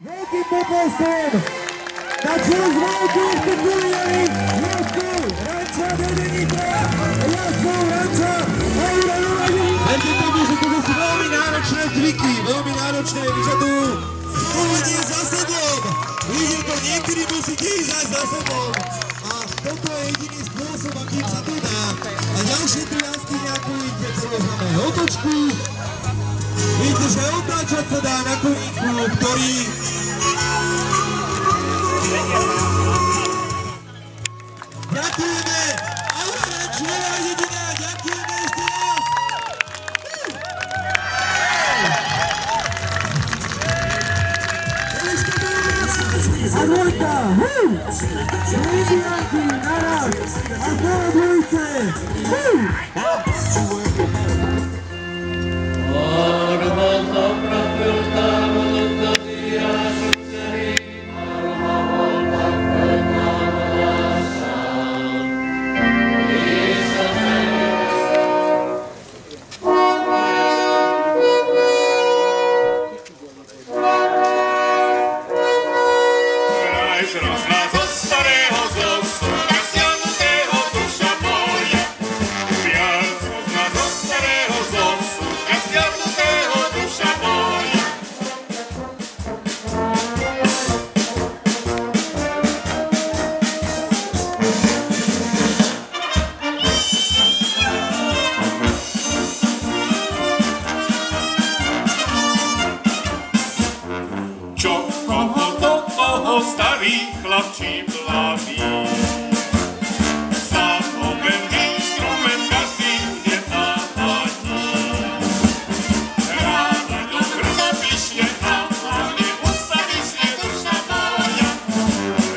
Wielkim popostiem na czas walki w turnieju Jasną Rancza Bedenita, Jasną Rancza Aurelua. Będzie pewnie, że to jest veľmi náročné triky, veľmi náročné, vyžadujú povedie za sebou. Vidíte to, niekedy musíte ísť aj za sebou. A toto je jediný spôsob, akým sa to dá. A ďalšie 3 jaskýne, ako vidíte, preložíme otočku. Vidíte, že otáčať sa dá na koníku, ktorý... Ďakujeme! Aura Rančová jediná, ďakujeme ešte raz! A dvojka, Indianky naraz a znovu dvojice. Čo koho do toho starý chlapčí plaví. Za oben instrument každý kde naladí. Ráda do krva pišne a hlavne ustavične duša moja.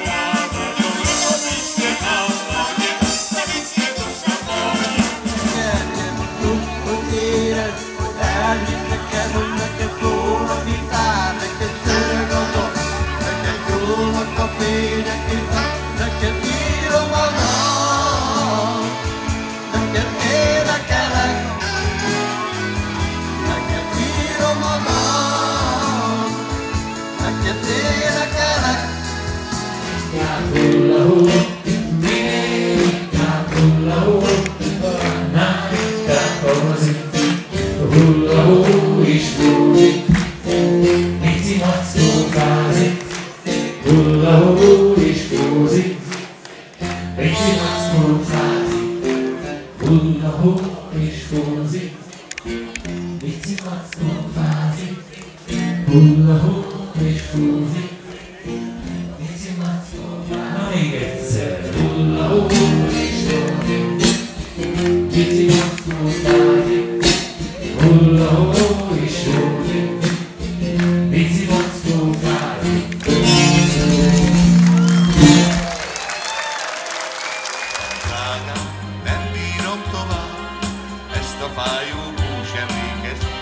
Ráda do krva pišne a hlavne ustavične duša moja. Hulla-hó is fúzik, Mici mackó fázik. Hulla-hó is fúzik, Mici mackó fázik. Hulla-hó is fúzik, Mici mackó fázik. Hulla-hó is fúzik, Mici mackó fázik. Na még egyszer. Hulla-hó is fúzik, Mici mackó fázik. Hulla-hó is fúzik, Mici mackó fázik. Drágám, nem bírom tovább ezt a fájó bús emlékezni.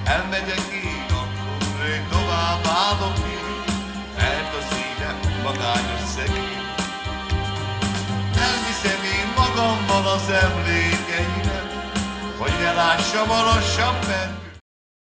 Elmegyek én akkor tovább álmodni, mert a szívem magányos szegény. Elviszem én magammal az emlékeimet, hogy ne lássam a lassan perdül.